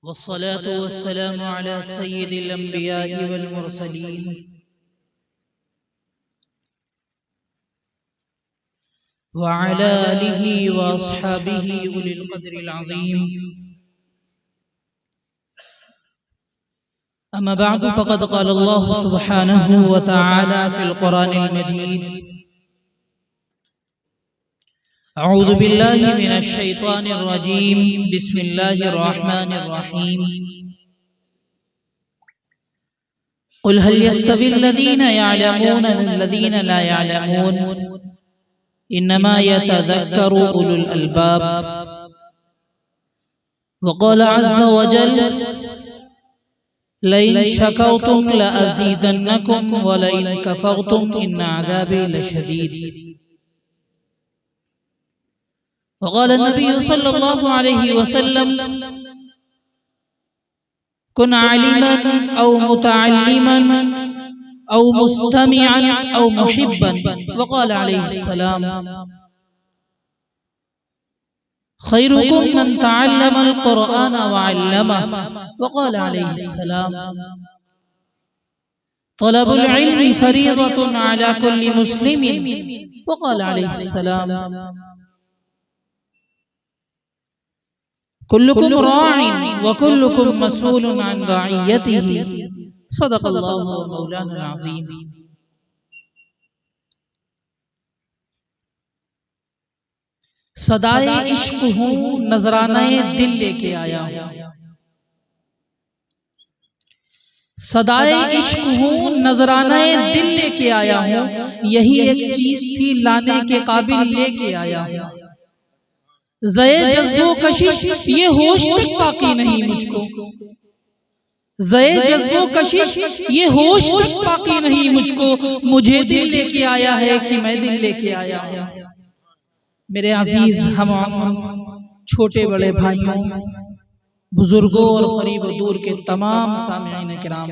वस्सलातु वस्सलामु अला सय्यिदिल अंबिया'i वल मुरसलीन व अला आलिहि व अस्हाबिहि उलिल क़द्रिल अज़ीम। अम्मा बअद फ़क़द क़ाल अल्लाहु सुब्हानहु व तआला फ़िल क़ुरानिल मजीद अऊज़ु बिल्लाहि मिनश शैतानिर रजीम बिस्मिल्लाहिर रहमानिर रहीम। क़ुल हल यस्तविल लज़ीना यअलमून वल्लज़ीना ला यअलमून इन्नमा यतज़क्करु उलुल अलबाब। वक़ाल अज़्ज़ व जल्ल लइन शकरतुम लअज़ीदन्नकुम व लइन कफ़रतुम इन्न अज़ाबी लशदीद। वक़ाल नबी सल्लल्लाहु अलैहि वसल्लम कुन आलिमन औ मुतअल्लिमन औ मुस्तमिअन औ मुहिब्बन। वक़ाल अलैहिस्सलाम खैरुकुम मन तअल्लमल क़ुरआन व अल्लमह। वक़ाल अलैहिस्सलाम तलबुल इल्मि फरीज़तुन अला कुल्लि मुस्लिमिन। वक़ाल अलैहिस्सलाम कुल्लुकुम राइन व कुल्लुकुम मसऊलुन अन रइयतिही। सदक़ल्लाहु मौलाना अज़ीम। सदाए इश्क हूँ नजरानाए दिल लेके आया हूँ। सदाए इश्क हूँ नजरानाए दिल लेके आया हूँ। यही एक चीज थी लाने के काबिल लेके आया हूँ। ज़े जज़्बो कशिश ये होश तक बाकी नहीं मुझको। ज़े जज़्बो कशिश ये होश तक बाकी नहीं मुझको। मुझे दिल लेके आया है कि मैं दिल लेके आया हूँ। मेरे अजीज हम छोटे बड़े भाइयों, बुजुर्गों और करीब दूर के तमाम सामिईन किराम,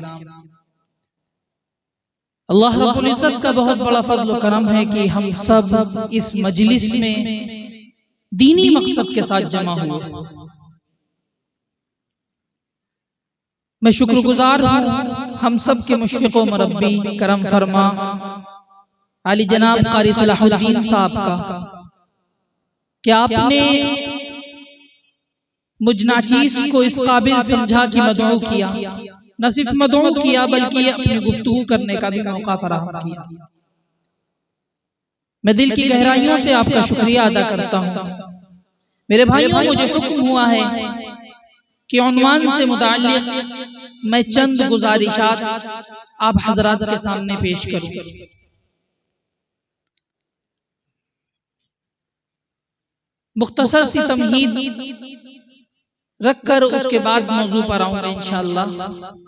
अल्लाह रब्बुल इज़्ज़त का बहुत बड़ा फज़्ल व करम है कि हम सब इस मजलिस में दीनी मकसद के साथ जमा हुए। मैं शुक्रगुजार हूँ हम सब के मुशफ़िक़ व मुरब्बी करम फरमा आली जनाब क़ारी सलाहुद्दीन साहब का कि आपने मुझ नाचीज़ को इस काबिल समझा कि मदऊ किया, न सिर्फ मदऊ किया बल्कि अपनी गुफ्तगू करने का भी मौका फराहम किया। मैं दिल की गहराइयों से आपका शुक्रिया अदा करता हूँ। मेरे भाइयों, मुझे हुक्म हुआ है कि उन्वान से मुताल्लिक़ मैं चंद गुजारिशात आप हज़रात के सामने पेश करूँ। मुख्तसर सी तमहीद रखकर उसके बाद मौजू पर आऊंगा इंशाअल्लाह।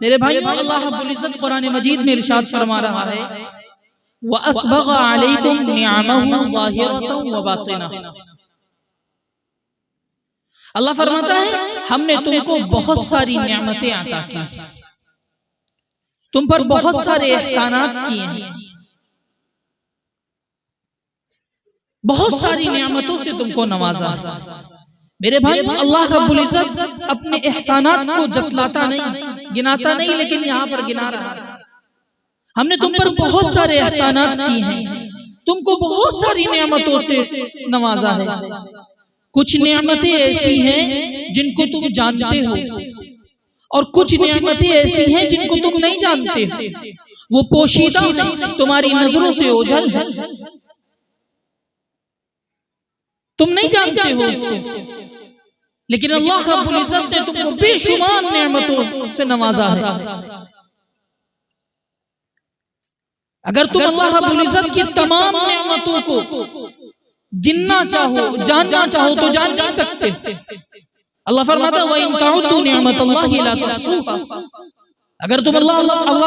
मेरे भाइयों, अल्लाह रब्बुल इज़्ज़त कुरान मजीद में इरशाद फरमा रहा है व अस्बग़ अलैकुम निअमहु ज़ाहिरतन व बातिना। अल्लाह फरमाता है हमने तुमको बहुत सारी नेमतें अता की, तुम पर बहुत सारे एहसानात किए हैं, बहुत सारी नेमतों से तुमको नवाजा है। मेरे भाई, अल्लाह रब्बुल इज़्ज़त अपने एहसानात को जतलाता नहीं, गिनाता नहीं, लेकिन यहाँ पर गिना रहा है हमने तुम पर बहुत सारे एहसानात किए हैं, तुमको बहुत सारी नेमतों से नवाजा है। कुछ नेमतें ऐसी हैं जिनको तुम जानते हो और कुछ नेमतें ऐसी हैं जिनको तुम नहीं जानते हो। वो पोशीदा है, तुम्हारी नजरों से ओझल है, तुम नहीं जानते हो उसको, लेकिन अल्लाह रब्बुल इज़्ज़त ने तुमको बेशुमार नेमतों से नवाजा है। अगर तुम अल्लाह रब्बुल इज़्ज़त की तमाम नेमतों को गिनना चाहो, जानना चाहो तो जान नहीं सकते। अल्लाह फरमाता है व इन तउद्दू निअमतल्लाहि ला तुहसूहा। अगर तुम अल्लाह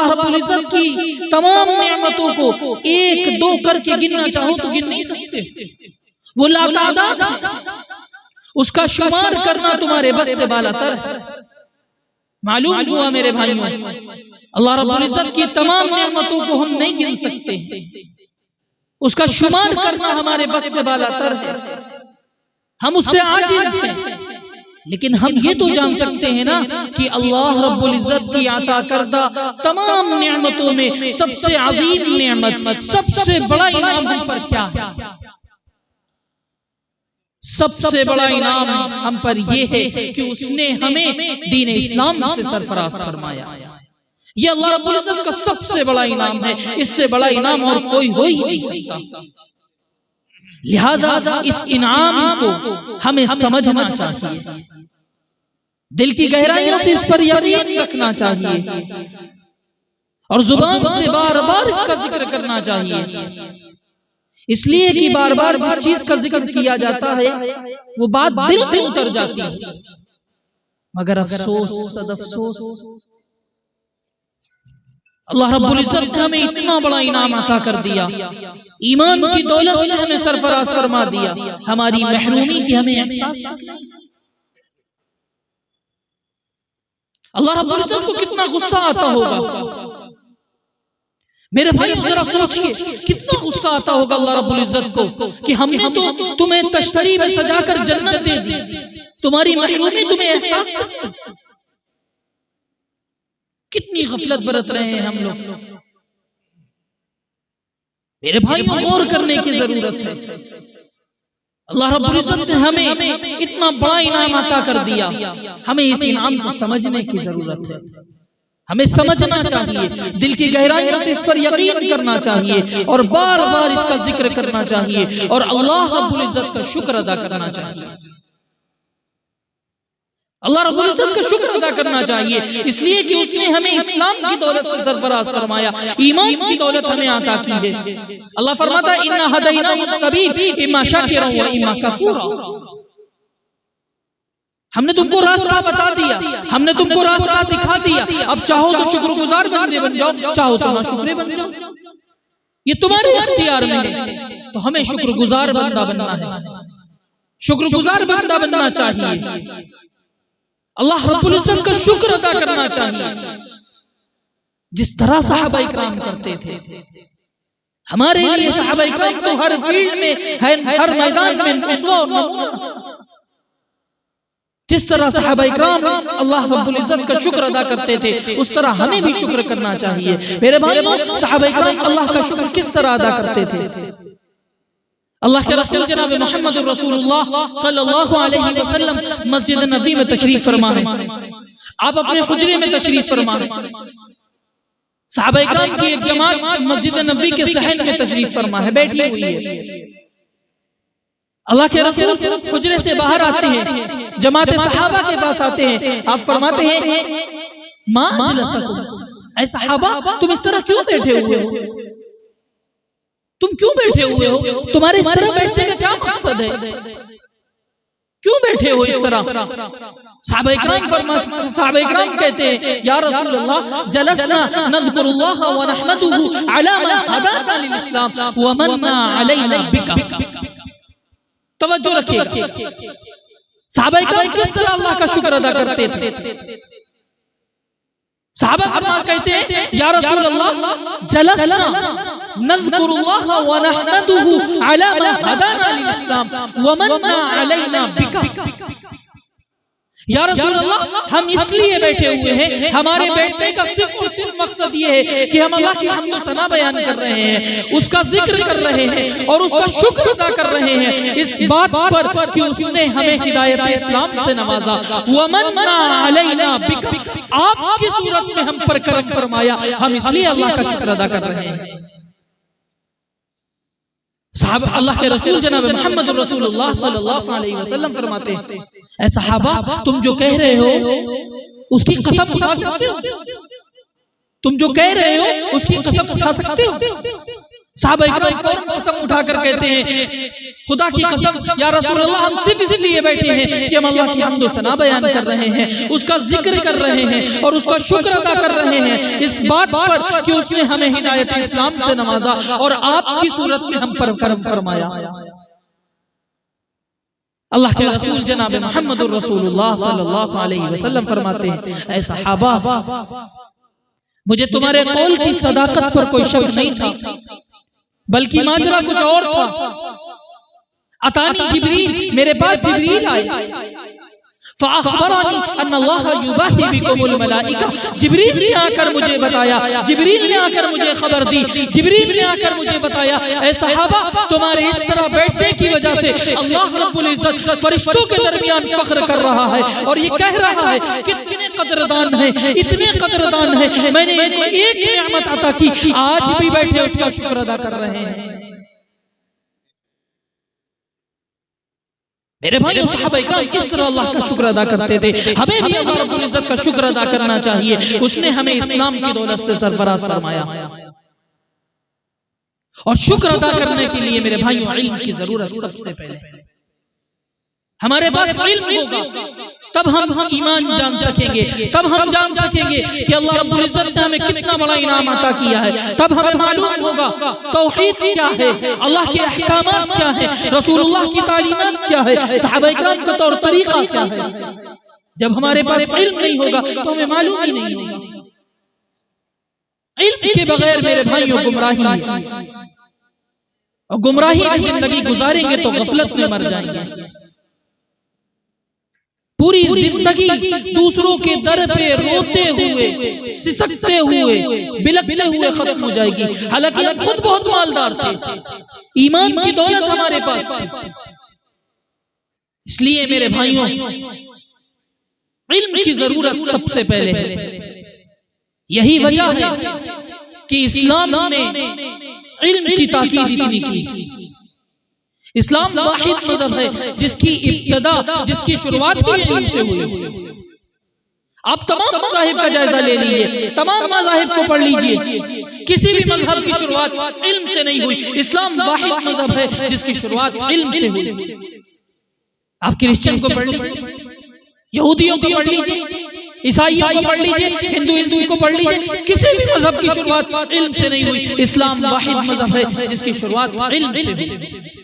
रब्बुल इज़्ज़त की तमाम नेमतों को एक दो करके गिनना चाहो तो गिन नहीं सकते। वो लातादाद, उसका शुमार करना तुम्हारे बस से बालातर है। मालूम हुआ मेरे भाइयों, अल्लाह रब्बुल इज़्ज़त की तमाम नेमतों को हम नहीं गिन सकते, उसका शुमार करना हमारे बस से बालातर है। हम उससे आजिज़ हैं, लेकिन हम ये तो जान सकते हैं ना कि अल्लाह रब्बुल इज्जत की अता करदा तमाम नेमतों में सबसे अजीम नेमत, सबसे बड़ा इनाम हम पर क्या है? सबसे बड़ा इनाम हम पर यह है कि उसने हमें दीन इस्लाम से सरफराज फरमाया। ये अल्लाह रब्बुल इज्जत का सबसे बड़ा इनाम है, इससे बड़ा इनाम और कोई हो ही नहीं सकता। लिहाजा इस इनाम को हमें समझना चाहिए, दिल की गहराइयों से इस पर यकीन रखना चाहिए और जुबान से बार बार इसका जिक्र करना चाहिए। इसलिए कि बार बार जिस चीज का जिक्र किया जाता है वो बात दिल में उतर जाती है। मगर अफसोस सदअफसोस, अल्लाह रब्बुल इज्जत ने हमें इतना बड़ा इनाम अता कर दिया, ईमान की दौलत से हमें सरफराज फरमा दिया, हमारी महरूमी की हमें एहसास नहीं। अल्लाह रब्बुल इज्जत को कितना गुस्सा आता होगा मेरे भाई, जरा सोचिए कितना गुस्सा आता होगा अल्लाह रब्बुल इज्जत को कि हमने तो तुम्हें तश्तरी में सजाकर जन्नत दे दी, तुम्हारी महरूमी तुम्हें एहसास नहीं। कितनी गफलत बरत रहे हैं हम लोग। मेरे भाई को गौर करने की जरूरत है। अल्लाह रब्बुल इज्जत ने हमें इतना बड़ा इनाम अता कर दिया, हमें इस इनाम को समझने की जरूरत है। हमें समझना चाहिए, दिल की गहराइयों से इस पर यकीन करना चाहिए और बार बार इसका जिक्र करना चाहिए और अल्लाह रब्बुल इज्जत का शुक्र अदा करना चाहिए। अल्लाह रब्बुल इज्जत का शुक्र अदा करना चाहिए, इसलिए कि उसने हमें इस्लाम की दौलत से सरफराज फरमाया, ईमान की दौलत हमें अता की है। अल्लाह फरमाता है इन्ना हदैनाहुस सबील इम्मा शाकिरा व इम्मा कफूरा। हमने तुमको रास्ता बता दिया, हमने तुमको रास्ता दिखा दिया, अब चाहो तो शुक्रगुजार बंदे बन जाओ, चाहो तो नाशुक्रे बन जाओ, ये तुम्हारे इख्तियार में है। तो हमें शुक्रगुजार बंदा बनना है, शुक्रगुजार बंदा बनना चाहिए, अल्लाह रब्बुल इज्जत का शुक्र अदा करना चाहिए जिस तरह सहाबा इकराम करते थे। हमारे लिए सहाबा इकराम तो हर फील्ड में, हर मैदान में उसवा और नमूना। जिस तरह सहाबा इकराम अल्लाह रब्बुल इज्जत का शुक्र अदा करते थे, उस तरह हमें भी शुक्र करना चाहिए। मेरे भाइयों, सहाबा इकराम अल्लाह का शुक्र किस तरह अदा करते थे? अल्लाह के रसूल जनाब मोहम्मद रसूलुल्लाह सल्लल्लाहु अलैहि वसल्लम मस्जिद नबी में तशरीफ फरमा है। आप अपने हुजरे में तशरीफ फरमा है। सहाबा इकराम की एक जमात मस्जिद नबी के सहन में तशरीफ फरमा है, बैठी हुई है। अल्लाह के रसूल हुजरे से बाहर आते हैं, जमात सहाबा के पास आते हैं। आप फरमाते हैं मा अजलसकुम, ऐ सहाबा तुम इस तरह क्यों बैठे हुए हो? तुम क्यों बैठे हुए हो? तुम्हारे इस तरह बैठने का क्या मकसद है? क्यों बैठे हो इस तरह? सहाबा इकराम कहते हैं या रसूलल्लाह जलसना नज़कुरुल्लाह व नहमदुहु अला मा हदाना लिल इस्लाम व मन्ना अलैना बिका। तवज्जो रखिए, सहाबा इकराम किस तरह अल्लाह का शुक्र अदा करते थे। सहाबा कहते हैं या रसूलल्लाह जलसना नज़कुरुल्लाह व नहमदुहु अला मा हदाना लिल इस्लाम व मन्ना अलैना बिका। या रसूलल्लाह हम इसलिए बैठे हुए हैं, हमारे बैठने का सिर्फ और सिर्फ मकसद ये है कि हम अल्लाह की हम्द व सना बयान कर रहे हैं, उसका जिक्र कर रहे हैं और उसका शुक्र अदा कर रहे हैं इस बात पर कि उसने हमें हिदायत इस्लाम से नवाजा। व मन्ना अलैना बिका, आपकी सूरत में हम पर करम फरमाया, हम इसलिए अल्लाह का शुक्र अदा कर रहे हैं। साहब अल्लाह के रसूल जनाब मोहम्मद रसूलुल्लाह सल्लल्लाहु अलैहि वसल्लम फरमाते हैं ऐ सहाबा तुम जो कह रहे हो उसकी कसम उठा सकते हो? तुम जो कह रहे हो उसकी कसम उठा सकते हो? सहाबा इकराम फौरन कसम उठाकर कहते हैं खुदा की कसम या रसूलल्लाह हम सिर्फ इसलिए बैठे हैं कि हम अल्लाह की हम्द व सना बयान कर रहे हैं, उसका जिक्र कर रहे हैं और उसका शुक्र अदा कर रहे हैं इस बात पर कि उसने हमें हिदायत इस्लाम से नवाजा और आपकी सूरत में हम पर करम फरमाया। अल्लाह के रसूल जनाब मोहम्मद रसूलुल्लाह सल्लल्लाहु अलैहि वसल्लम फरमाते हैं ऐ सहाबा मुझे तुम्हारे कौल की सदाकत पर कोई शक नहीं था, बल्कि माजरा कुछ और था। अतानी जिब्रील, मेरे पास जिब्रील आए, फ़अख़बरनी अन्नल्लाह युबाही बिकुमुल मलाइका, जिब्रील ने आकर मुझे बताया, जिब्रील ने आकर मुझे खबर दी, जिब्रील ने आकर मुझे बताया, ऐ सहाबा तुम्हारे इस तरह बैठने की वजह से अल्लाह रब्बुल इज्जत फरिश्तों के दरमियान फख्र कर रहा है और ये कह रहा है कितने कदरदान हैं, इतने कदरदान हैं, मैंने इनको एक नेमत अता की, आज भी बैठे उसका शुक्र अदा कर रहे हैं। मेरे भाई सहाबा इकराम इस तरह अल्लाह का शुक्र अदा करते थे, हमें भी अल्लाह रब्बुल इज्जत का शुक्र अदा करना चाहिए। उसने हमें इस्लाम की दौलत से सरफराज फरमाया और शुक्र अदा करने के लिए मेरे भाइयों इल्म की जरूरत सबसे पहले। हमारे पास इल्म होगा तब हम ईमान जान सकेंगे, तब हम जान सकेंगे कि अल्लाह रब्बुल इज्जत ने हमें कितना बड़ा इनाम अता किया है, तब हमें मालूम होगा तौहीद क्या है, अल्लाह के अहकामात क्या है, रसूलुल्लाह की तालीमात क्या है, सहाबा इकराम का तौर तरीका क्या है। जब हमारे पास इल्म नहीं होगा तो हमें मालूम ही नहीं होगा। इल्म के बगैर मेरे भाइयों गुमराही है, और गुमराही में जिंदगी गुजारेंगे तो गफलत में मर जाएंगे। पूरी जिंदगी दूसरों के दर पे रोते हुए, सिसकते हुए, बिलखते हुए खत्म हो जाएगी। हालांकि हम खुद बहुत मालदार थे, ईमान की दौलत हमारे पास थी। इसलिए मेरे भाइयों इल्म की जरूरत सबसे पहले है। यही वजह है कि इस्लाम ने इल्म की ताकीद इतनी की। इस्लाम वाहिद मजहब है जिसकी इब्तिदा, जिसकी शुरुआत भी इल्म से हुई। आप तमाम मज़ाहिब का जायजा ले लीजिए, तमाम मज़ाहिब को पढ़ लीजिए, किसी भी मजहब की शुरुआत इल्म से नहीं हुई। इस्लाम वाहिद मजहब है जिसकी शुरुआत इल्म से हुई। आप क्रिश्चियन को पढ़ लीजिए, यहूदियों को पढ़ लीजिए, ईसाइयों को पढ़ लीजिए, हिंदू को पढ़ लीजिए, किसी भी मजहब की शुरुआत इल्म से नहीं हुई। इस्लाम वाहिद मजहब है जिसकी शुरुआत इल्म से हुई।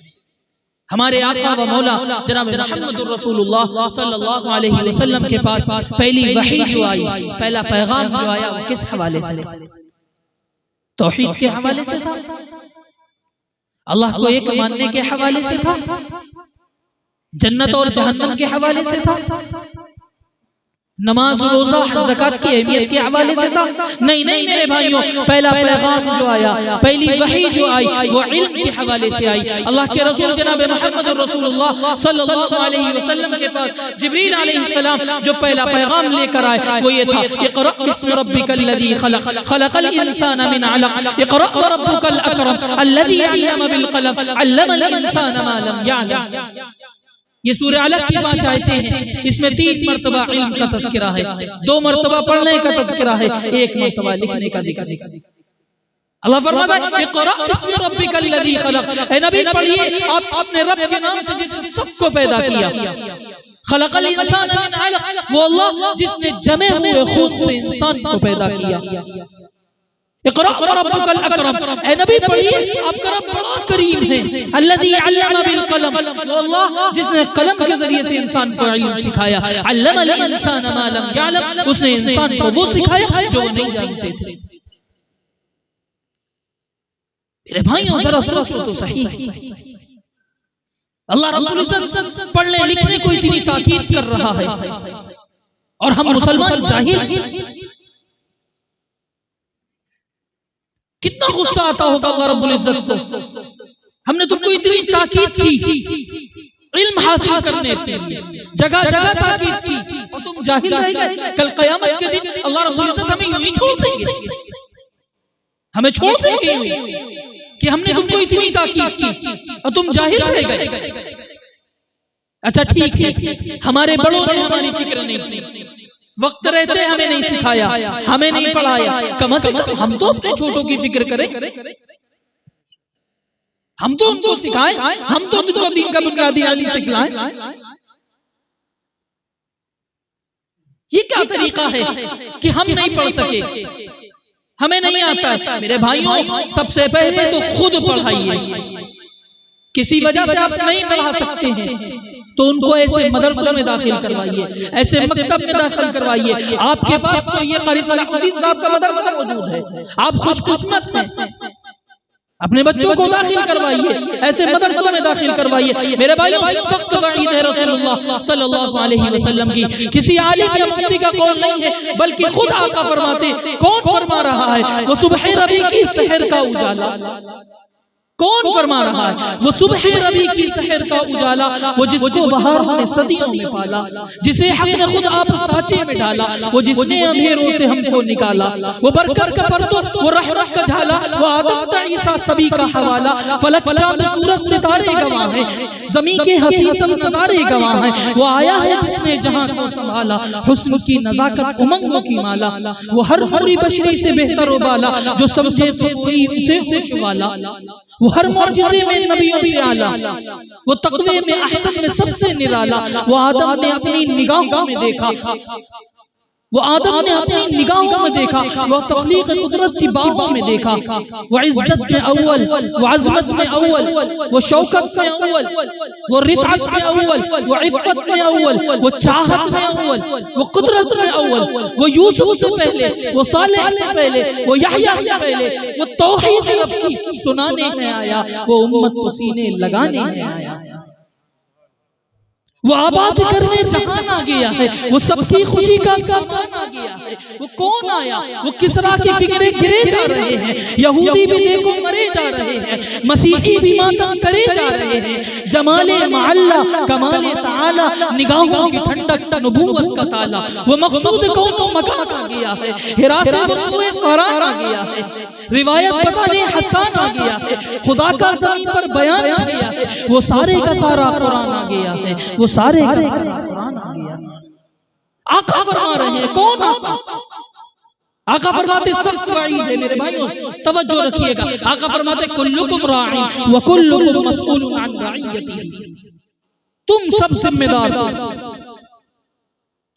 हमारे आका व मौला जनाब मुहम्मदुर रसूलुल्लाह सल्लल्लाहु अलैहि वसल्लम के पास पहली वही जो आई, पहला पैगाम जो आया वो किस हवाले से? तौहीद के हवाले से था, अल्लाह को एक मानने के हवाले से था, जन्नत और जहन्नम के हवाले से था, नमाज रोजा ज़कात की अहमियत के हवाले से था। नहीं नहीं मेरे भाइयों, पहला पैगाम जो आया, पहली वही जो आई वो इल्म के हवाले से आई। अल्लाह के रसूल जनाब मुहम्मद रसूलुल्लाह सल्लल्लाहु अलैहि वसल्लम के पास जिब्रील अलैहिस्सलाम जो पहला पैगाम लेकर आए वो ये था, इक़रा बिस्मि रब्बिकल लज़ी खलक़, खलक़ल इंसान मिन अलक़, इक़रा व रब्बुकल अकरम अल्लज़ी अल्लम बिल क़लम, अल्लमल इंसान मा लम यअलम। ये सूरह अलग की 5 आयतें हैं। इसमें 3 मरतबा इल्म का तज़किरा है, 2 मरतबा पढ़ने का तज़किरा है, 1 मरतबा लिखने का जिक्र है। अल्लाह फरमाता है इक़रा बिस्मि रब्बिकल लज़ी खलक़, ऐ नबी पढ़िए आप अपने रब के नाम से जिसने सबको पैदा किया। खलक़ल इंसान मिन अलक़, वो अल्लाह जिसने जमे हुए खून से इंसान को पैदा किया। इक़रा व रब्बुकल अकरम, ऐ नबी पढ़िए आपका रब बड़ा करीम है। अल्लज़ी अल्लम बिल क़लम, वो अल्लाह जिसने कलम के जरिए से इंसान को इल्म सिखाया। अल्लमल इंसान मा लम यअलम, उसने इंसान को वो सिखाया जो नहीं जानते थे। मेरे भाइयों जरा सोचो तो सही, अल्लाह रब्बुल इज्जत पढ़ने लिखने को इतनी ताकीद कर रहा है और हम मुसलमान जाहिल। कितना गुस्सा आता होगा अल्लाह रब्बुल इज्जत को, हमने तुमको इतनी ताकीद की इल्म हासिल करने के लिए, जगह जगह ताकीद की और तुम जाहिल रह गए। कल क़यामत के दिन अल्लाह रब्बुल इज्जत हमें यूं ही छोड़ देंगे, हमें छोड़ देंगे कि हमने तुमको इतनी ताकीद की और तुम जाहिल रह गए। अच्छा ठीक है, हमारे बड़ों ने हमारी फिक्र नहीं की, वक्त रहते हमें नहीं सिखाया, हमें नहीं पढ़ाया, कम से कम हम तो अपने छोटों की फिक्र करें, हम तो उनको सिखाएं, हम तो उनको दीन का बुनियादी इल्म सिखाएं। ये क्या तरीका है कि हम नहीं पढ़ सके, हमें नहीं आता? मेरे भाइयों सबसे पहले तो खुद पढ़ाइए। किसी वजह से आप नहीं पढ़ा सकते हैं तो उनको ऐसे मदरसे में दाखिल करवाइए, ऐसे मकतब में दाखिल करवाइए। आपके पास तो ये क़ारी सलाहुद्दीन साहब का मदरसा मौजूद है, आप खुशकिस्मत हैं। अपने बच्चों को दाखिल करवाइए, ऐसे मदरसों में दाखिल करवाइए। मेरे भाइयों, सख्त वईद है रसूलुल्लाह सल्लल्लाहु अलैहि वसल्लम की। किसी आलिम या मुफ्ती का कौल नहीं है, बल्कि खुद आका फरमाते। कौन फरमा रहा है? वो सुबह रबी की सहर का उजाला। कौन फरमा रहा है? वो सुबह रबी की सहर का उजाला, वो जिसको बहार ने सदियों में पाला, जिसे हक ने खुद आप साचे में डाला, वो जिसने अंधेरों से हमको निकाला, वो बरकत का पर्दो, वो रहमत का झाला, वो आदम ता ईसा सभी का हवाला। फलक चांद सूरज सितारे गवाह हैं, ज़मीं के हसी सब नज़ारे गवाह हैं। वो आया है जिसने जहां को संभाला, हुस्न की नज़ाकत उमंगों की माला। वो हर पूरी बशरी से बेहतर व बाला, जो समझे तो कोई उसे खुश वाला। वो हर मौजूदे में नबियों से आला, वो तक़वे में अहसन में सबसे निराला। वो आदम ने अपनी निगाहों में देखा, वो आदम ने अपनी निगाहों में देखा, वो तख्लीक कुदरत की बाहों में देखा। वो इज्जत में अव्वल, वो अज़मत में अव्वल, वो शौकत में अव्वल, वो रिफ़अत में अव्वल, वो इफ़्फ़त में अव्वल, वो चाहत में अव्वल, वो कुदरत में अव्वल। वो यूसुफ से पहले, वो सालेह से पहले, वो यहया से पहले, वो तौहीद रब की सुनाने है आया, वो उम्मत को सीने लगाने है आया। वो आबाद करने जहान आ गया है, वो सबकी खुशी का सामान आ गया है। वो कौन आया? वो किसरा की फिक्रे गिरे जा रहे हैं, यहूदी भी देखो मरे जा रहे हैं, मसीही भी मातम करे जा रहे हैं। जमाले मअल्ला कमाले ताला, निगाहों की ठंडक नबूवत का ताला। वो मकसूद कौनो मकान आ गया है, हिरा से वसूए फरार आ गया है, रिवायत बताने हसन आ गया है, खुदा का ज़मीन पर बयान आ गया है। वो सारे का सारा कुरान आ गया है, वो सारे का सारा कुरान आ गया। आका फरमा रहे हैं, कौन आका? आका फरमाते सख्त वईद है मेरे भाइयों, तवज्जो रखिएगा। आका फरमाते कुल्लुकुम राइन व कुल्लुकुम मसऊलुन अन रइयतिही। तुम सब जिम्मेदार हो,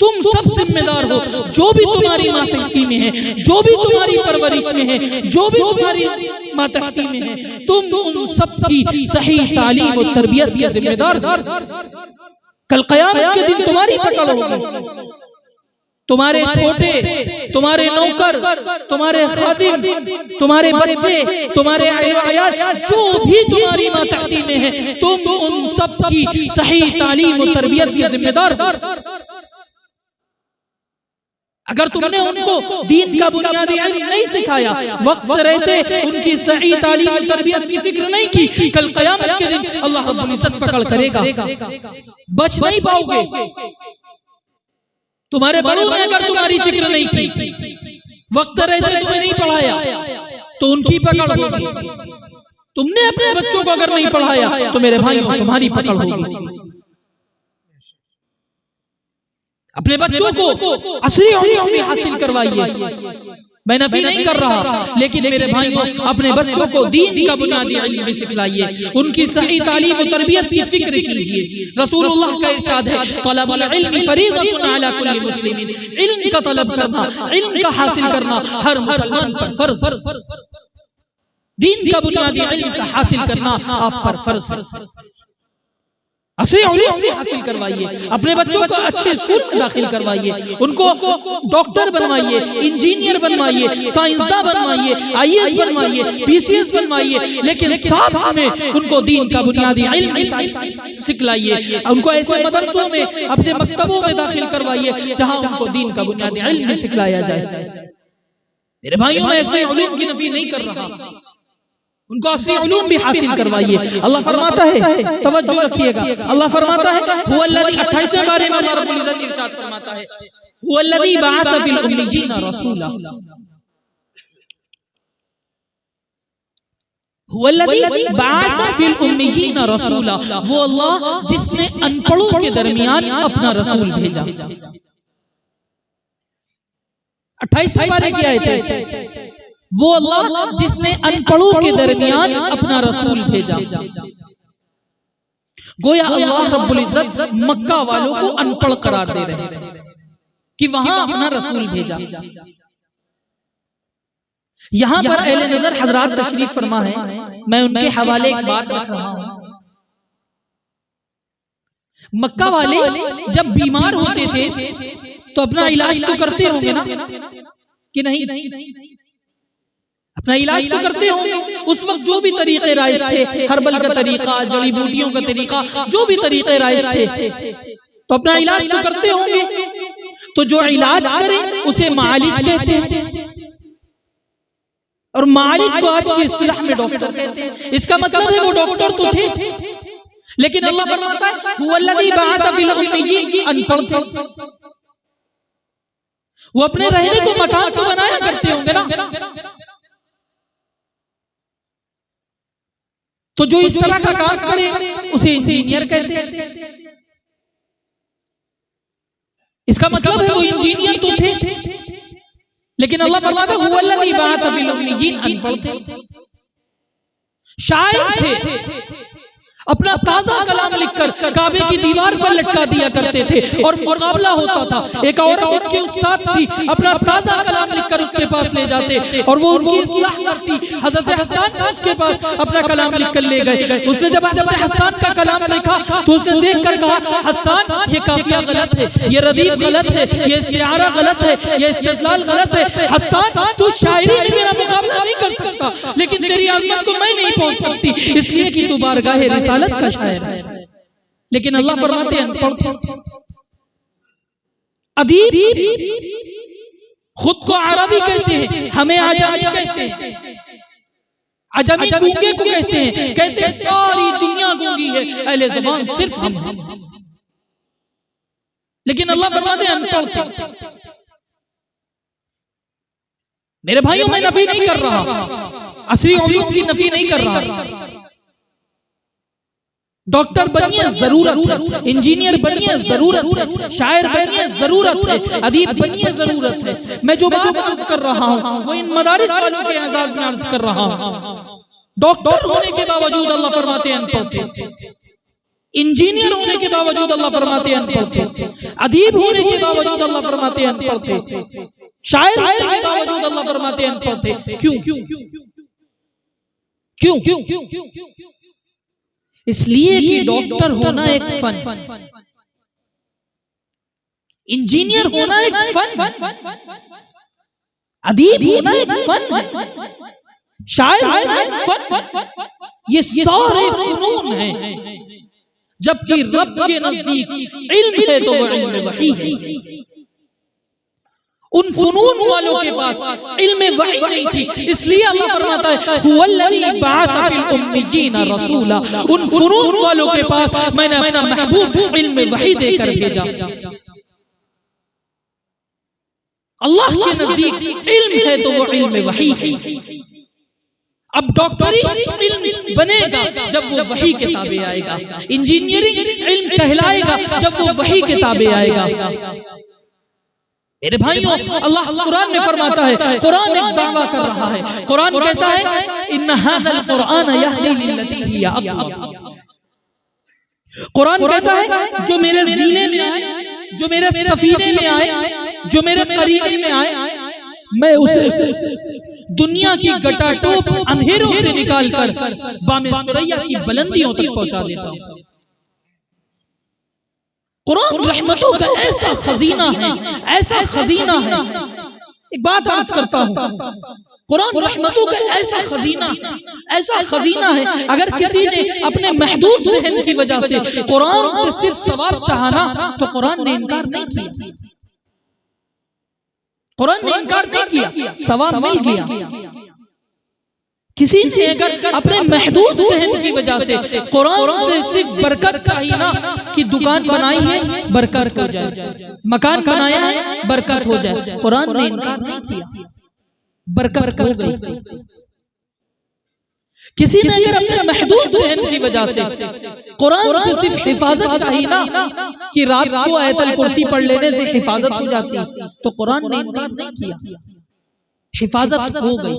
तुम सब जिम्मेदार हो। जो भी तुम्हारी मातहती में है, जो भी तुम्हारी परवरिश में है, जो भी तुम्हारी मातहती में है, तुम उन सब की सही तालीम और तरबियत के जिम्मेदार हो। कल क़यामत के दिन तुम्हारी पकड़ होगी। तुम्हारे छोटे, तुम्हारे नौकर, तुम्हारे खादिम, तुम्हारे बच्चे, तुम्हारे अयाल, जो भी तुम्हारी मातहती में है, तुम उन सब की सही तालीम और तरबियत के जिम्मेदार। अगर तुमने उनको दीन का बुनियादी इल्म नहीं सिखाया, वक्त रहते उनकी सही तालीम तरबियत की फिक्र नहीं की, कल क़यामत के दिन अल्लाह रब्बुल इज्जत पकड़ करेगा, बच नहीं पाओगे। तुम्हारे बड़ों ने अगर तुम्हारी फिक्र नहीं की, वक्त रहते तुम्हें नहीं पढ़ाया, तो उनकी पकड़ होगी। तुमने अपने बच्चों को अगर नहीं पढ़ाया, तो मेरे भाइयों तुम्हारी पकड़ होगी। अपने बच्चों को असली उलूम भी हासिल करवाइए। मैं नफी नहीं कर रहा, लेकिन मेरे भाइयों अपने बच्चों को दीन का बुनियादी इल्म भी सिखलाइए, उनकी सही तालीम और तरबियत की फिक्र कीजिए। रसूलुल्लाह का इरशाद है, तलबुल इल्मी फरीज़तुन अला कुल्ली मुस्लिमिन। इल्म का तलब करना, इल्म का हासिल करना हर मुसलमान पर फर्ज। दीन का बुनियादी इल्म का हासिल करना आप पर फर्ज। असली उलूम भी हासिल करवाइए, अपने बच्चों को अच्छे स्कूल में दाखिल करवाइए, उनको डॉक्टर बनवाइए, इंजीनियर बनवाइए, साइंसदान बनवाइए, IAS बनवाइए, PCS बनवाइए, लेकिन साथ में उनको दीन का बुनियादी इल्म सिखलाइए। उनको ऐसे मदरसों में, अपने मकतबों में दाखिल करवाइए जहां उनको दीन का बुनियादी इल्म भी सिखलाया जाए। मेरे भाइयों, मैं ऐसे उलूम की नफी नहीं कर रहा, उनको असली उलूम भी हासिल करवाइए। अल्लाह फरमाता है, तवज्जो रखिएगा, अल्लाह फरमाता है, हुवल्लज़ी 28वें बारे में अल्लाह रब्बुल इज्जत इरशाद फरमाता है, हुवल्लज़ी बअस फिल उम्मिय्यीना रसूला। हुवल्लज़ी बअस फिल उम्मिय्यीना रसूला, वो अल्लाह जिसने अनपढ़ों के दरमियान अपना रसूल भेजा। 28वें बारे की आयत है, वो अल्लाह जिसने अनपढ़ों के दरमियान अपना रसूल भेजा। गोया अल्लाह रब्बुल इज्जत मक्का वालों को अनपढ़ करार दे रहे हैं कि वहां अपना रसूल भेजा। यहां पर अहले नजर हजरात तशरीफ फरमा है, मैं उनके हवाले एक बात रख रहा हूं। मक्का वाले जब बीमार होते थे तो अपना इलाज तो करते होंगे ना कि नहीं? अपना इलाज तो करते होंगे। उस वक्त जो भी तरीके राइज थे, हर्बल का तरीका, जड़ी बूटियों का तरीका, जो भी तरीके राइज थे, तो अपना इलाज तो करते होंगे। तो जो इलाज करे उसे मालिज कहते हैं, और मालिज को आज की इस्तिलाह में डॉक्टर कहते हैं। इसका मतलब है वो डॉक्टर तो थे, लेकिन अल्लाह फरमाता है हुवल्लज़ी बअथ फिल उम्मिय्यीन, अनपढ़ थे। वो अपने रहने को मकान तो बनाया करते होंगे ना। तो जो इस तरह का काम करे उसे इंजीनियर कहते हैं। इसका मतलब है वो इंजीनियर तो थे, लेकिन अल्लाह फरमाता है हुवल्लज़ी बअथ फिल उम्मिय्यीन, अनपढ़ थे, शायर थे। अपना ताजा कलाम लिखकर काबे की दीवार पर लटका दिया करते थे और मुकाबला होता था। एक औरत उनकी उस्ताद थी, अपना ताजा कलाम लिखकर उसके पास ले जाते और वो उनकी इस्लाह करती। हजरत हसन उसके पास अपना कलाम लिखकर ले गए। उसने जब हजरत हसन का कलाम देखा तो उसने देखकर कहा, हसन ये काफिया गलत है, ये रदीफ गलत है, ये इस्तिआरा गलत है, ये इस्तिदलाल गलत है। हसन तू शायरी में मेरा मुकाबला नहीं कर सकता, लेकिन तेरी आज़मत को मैं नहीं पहुंच सकती, इसलिए कि तू बारगाह रिसालत का शायर है। लेकिन अल्लाह फरमाते हैं अनपढ़, अदीब खुद को अरबी कहते हैं, हमें अजमी कहते हैं। अजमी गूंगे को कहते हैं, कहते हैं सारी दुनिया गूंगी है, अहले ज़बान सिर्फ हम। लेकिन अल्लाह फरमाते हैं अनपढ़। मेरे भाइयों, मैं नफी नहीं कर रहा, असली उलूम की नफी नहीं कर रहा। डॉक्टर बनिए जरूरत है, इंजीनियर बनिए जरूरत है, शायर बनिए जरूरत है, अदीब बनिए जरूरत है। मैं जो बात अर्ज कर रहा हूँ वो इन मदारिस वालों के एजाज में अर्ज कर रहा हूँ। डॉक्टर होने के बावजूद अल्लाह फरमाते हैं अनपढ़ थे, इंजीनियर होने के बावजूद अल्लाह फरमाते हैं अनपढ़ थे, अदीब होने के बावजूद अल्लाह फरमाते हैं अनपढ़ थे, शायर होने के बावजूद अल्लाह फरमाते हैं अनपढ़ थे। क्यों क्यों क्यों क्यों क्यों? इसलिए कि डॉक्टर होना एक फन, इंजीनियर होना एक फन, अदीब होना एक फन, शायर होना एक फन, ये सारे फनून हैं। जबकि रब के नजदीक इल्म है तो वो इल्म वही है। उन फनून वालों के पास इल्म वही नहीं थी, इसलिए अल्लाह फरमाता है हुवल्लज़ी बअथ फिल उम्मिय्यीन रसूला। उन फनून वालों के पास मैंने अपना महबूब इल्म वही देकर भेजा। अल्लाह के नजदीक इल्म है तो वो इल्म वही है। अब डॉक्टरी इल्म बनेगा जब वो वही किताबें आएगा, इंजीनियरिंग इल्म कहलाएगा जब वो वही किताबें आएगा। मेरे भाइयों, अल्लाह कुरान में फरमाता है, कुरान एक दावा कर रहा है, कुरान कहता है इन्ना हाज़ल कुरान यहदी लिल्लती हिया अक़वम। कुरान कहता है जो मेरे ज़ीने में आए, जो मेरे सफीने में आए, जो मेरे करीने में आए, मैं उसे दुनिया की गटाटोप अंधेरों से निकालकर बामे सुरैया की बुलंदियों तक पहुंचा देता हूं। कुरान रहमतों का ऐसा खजीना है, ऐसा खजीना है। एक बात अर्ज करता हूँ, कुरान रहमतों का ऐसा खजीना, ऐसा खजीना है। अगर किसी ने अपने महदूद ज़हन की वजह से कुरान से सिर्फ सवाब चाहना तो कुरान ने इनकार नहीं किया, कुरान ने इनकार नहीं किया, सवाब मिल गया। किसी ने अगर अपने महदूद ज़हन की वजह से कुरान से सिर्फ बरकत चाहिए ना, कि दुकान बनाई है बरकत हो जाए, मकान बनाया है बरकत हो जाए, कुरान ने इनकार नहीं किया, बरकत हो गई। किसी ने अगर अपने महदूद ज़हन की वजह से कुरान से सिर्फ हिफाजत चाहिए ना, कि रात को आयतल कुर्सी पढ़ लेने से हिफाजत हो जाती, तो कुरान ने इनकार नहीं किया, हिफाजत हो गई।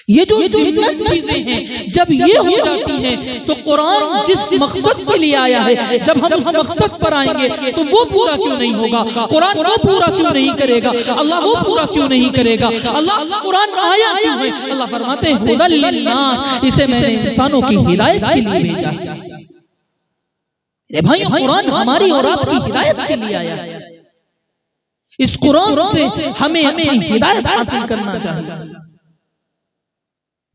ये जो ज़िन्नत चीजें हैं, जब ये हो जाती हैं तो कुरान जिस मकसद के लिए आया है, जब हम उस मकसद पर आएंगे तो वो पूरा क्यों नहीं होगा? कुरान वो पूरा क्यों नहीं करेगा? अल्लाह वो पूरा क्यों नहीं करेगा? अल्लाह कुरान आया क्यों है? अल्लाह फरमाते हैं हुदल लिन्नास, इसे मैंने इंसानों की हिदायत के लिए भेजा है। रे भाई, कुरान हमारी और आपकी हिदायत के लिए आया है। इस कुरान से हमें हिदायत हासिल करना चाहिए।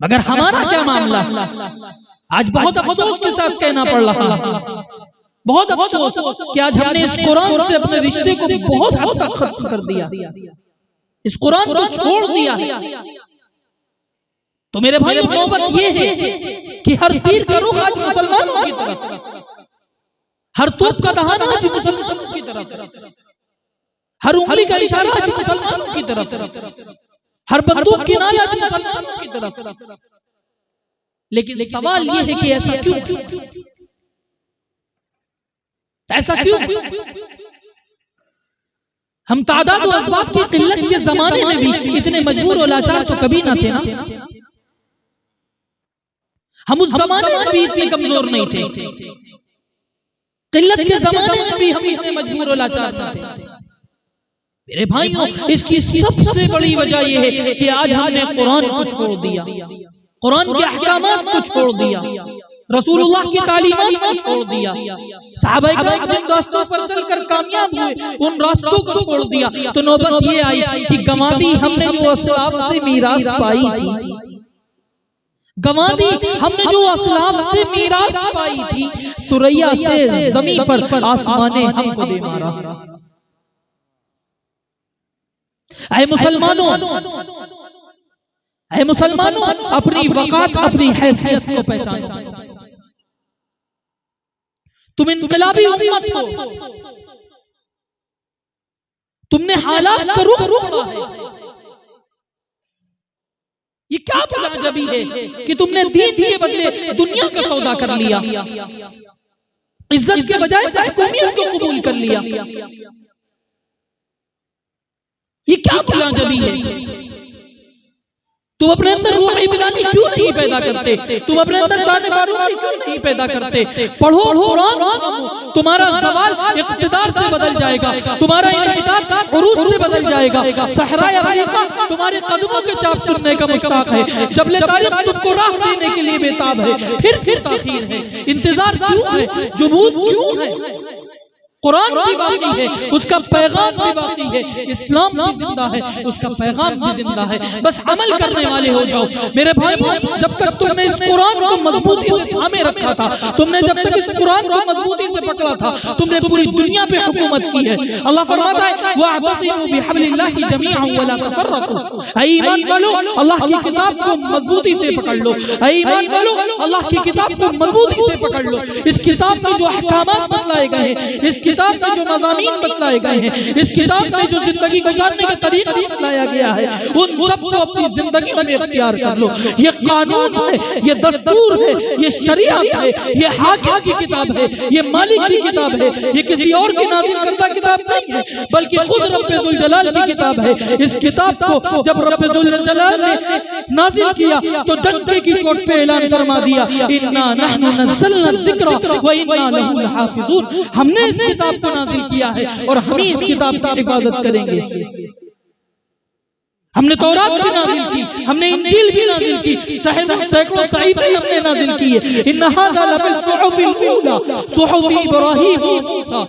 मगर हमारा क्या मामला? आज बहुत अफसोस के साथ कहना पड़ रहा है, बहुत अफसोस कि आज हमने इस कुरान से अपने रिश्ते को बहुत हद तक खत्म कर दिया, इस कुरान को छोड़ दिया। तो मेरे भाई नौबत ये है कि हर तीर का रुख आज मुसलमानों की तरफ, हर तोप का दहाना आज मुसलमानों की तरफ, हर उंगली का इशारा आज मुसलमानों की तरफ, हर बंदूक की नाल आज मुसलमानों की तरफ। लेकिन सवाल ये है कि ऐसा क्यों, ऐसा क्यों? हम तादाद और असबाब की किल्लत के जमाने में भी इतने मजबूर और लाचार तो कभी ना थे ना। हम उस जमाने में भी इतने कमजोर नहीं थे, किल्लत के जमाने में भी हम इतने मजबूर और लाचार थे। मेरे भाइयों, इसकी सबसे बड़ी वजह यह है कि आज हमने कुरान को छोड़ दिया, कुरान के अहकामात को छोड़ दिया, रसूलुल्लाह की तालीमात को छोड़ दिया, सहाबाए किराम जिन रास्तों पर चलकर कामयाब हुए उन रास्तों को छोड़ दिया। तो नौबत ये आई कि गंवा दी हमने जो असलाफ से मीरास पाई थी, गंवा दी हमने जो असलाफ से मीरास पाई थी, सुरैया से जमीन पर आसमान ने हमको दे मारा। ऐ मुसलमानों, ऐ मुसलमानों, अपनी वकात अपनी हैसियत को पहचानो। तुम इनकलाबी उम्मत हो, तुमने हालात का रुख रोका है। ये क्या मुलाजबी है कि तुमने दीन के बदले दुनिया का सौदा कर लिया, इज्जत के बजाय कौमियत को कबूल कर लिया। ये क्या मुलाजबी है? तुम अपने अंदर रूह इब्रानी क्यों नहीं पैदा करते? तुम अपने अंदर शान फारूकी क्यों नहीं पैदा करते? पढ़ो कुरान, तुम्हारा सवाल इक़्तिदार से बदल जाएगा, तुम्हारा इन्हितार उरूज से बदल जाएगा। सहराए अरीक़ा तुम्हारे कदमों के चाप सुनने का मुश्ताक है, जबले तारीख तुमको राह देने के लिए बेताब है। फिर ताखीर है, इंतजार क्यों है, जुमूद क्यों है? कुरान भी बाकी है, उसका पैगाम भी बाकी है, इस्लाम भी जिंदा है, उसका पैगाम भी जिंदा है। बस अमल करने वाले हो जाओ। मेरे भाइयों, जब तक तुमने इस कुरान को मजबूती से थामे रखा था, तुमने जब तक इस कुरान को मजबूती से पकड़ा था, तुमने पूरी दुनिया पे हुकूमत की है। अल्लाह फरमाता है वअतसिमू बिहब्लिल्लाहि जमीअन वला तफर्रकू। ऐ ईमान वालो, अल्लाह की किताब को मजबूती से पकड़ लो। ऐ ईमान वालो, अल्लाह की किताब को मजबूती से पकड़ लो। इस किताब में जो अहकामात बतलाए गए हैं, इस किताब में जो मज़ामीन बतलाए गए हैं, इस किताब में जो जिंदगी गुजारने का तरीका बतलाया गया है, उन सबको अपनी जिंदगी में इख्तियार कर लो। ये कानून है, ये दस्तूर है, ये शरीयत है, ये हाकिम की किताब है, ये मालिक की किताब है, ये किसी और की नाज़िल करता किताब नहीं है, बल्कि खुद रब्बे दुल जलाल की किताब है। इस किताब को जब रब्बे दुल जलाल ने नाज़िल किया तो डंके की चोट पे ऐलान फरमा दिया, इन्ना नहनु नज़्ज़लना ज़िक्रा व इन्ना लहू लहाफ़िज़ून। हमने इस किताब को नाज़िल किया है और हम ही इस किताब की हिफाजत करेंगे। हमने तौरात भी नाज़िल की, हमने इंजील भी नाज़िल की, सैकड़ों सहीफे हमने नाज़िल किए। इन्ना हाज़ा लफ़िल सुहुफ़िल ऊला सुहुफ़ इब्राहीम व मूसा।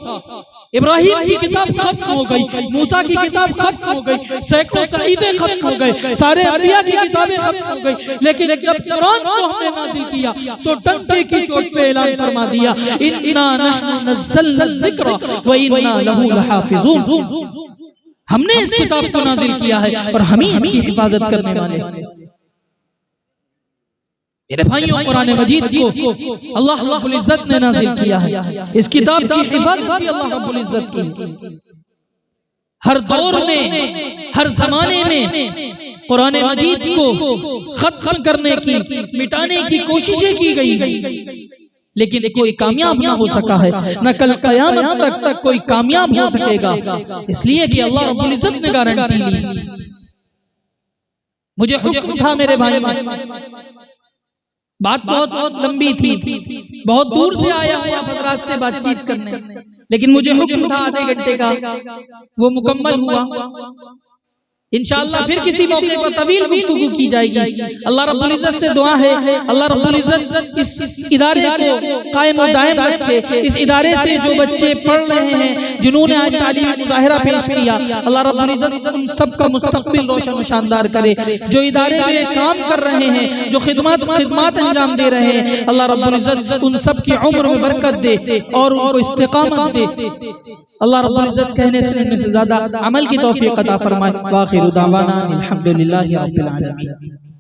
इब्राहीम की किताब खत्म हो गई, मूसा की किताब खत्म हो गई, सैकड़ों सहीफे खत्म हो गए, सारे अंबिया की किताबें खत्म हो गई। लेकिन जब कुरान को हमने नाज़िल किया तो डंके की चोट पे ऐलान फरमा दिया, इन्ना नहनु नज़्ज़लना ज़िक्रा व इन्ना लहू लहाफ़िज़ून। हमने इस किताब को नाज़िल किया है और हम ही इसकी हिफाजत करने वाले हैं। मेरे भाइयों, कुरान मजीद को अल्लाह रब्बुल इज्जत ने नाज़िल किया है, इस किताब की हिफाजत भी अल्लाह रब्बुल इज्जत की। हर दौर में, हर जमाने में कुरान मजीद को खत्म करने की, मिटाने की कोशिशें की गई, लेकिन कोई कामयाब ना हो सका है, न कल क़यामत तक कोई कामयाब हो सकेगा। इसलिए कि अल्लाह रब्बुल इज्जत ने गारंटी ली। मुझे हुक्म था मेरे भाई, बात बहुत लंबी थी, बहुत दूर से आया हुआ हज़रात से बातचीत करने, लेकिन मुझे हुक्म था आधे घंटे का, वो मुकम्मल हुआ। इंशाअल्लाह फिर किसी मौके पर तवील गुफ्तगू की जाएगी। अल्लाह रब्बुल इज्जत से दुआ है, अल्लाह रब्बुल इज्जत इस इदारे को कायम और दायम रखे। इस इदारे से जो बच्चे पढ़ रहे हैं, जिन्होंने आज तालीमी मुजाहिरा पेश किया, अल्लाह रब्बुल इज्जत उन सबका मुस्तकबिल रोशन और शानदार करे। जो इदारे में काम कर रहे हैं, जो खिदमत अंजाम दे रहे हैं, अल्लाह रब्बुल इज्जत उन सब की उम्र में बरकत दे और उनको इस्तिकामत दे। अल्लाह रब्बुल इज्जत कहने सुनने से ज्यादा अमल की तौफीक अता फरमाए। वाखिर दावाना अल्हम्दुलिल्लाहि रब्बिल आलमीन।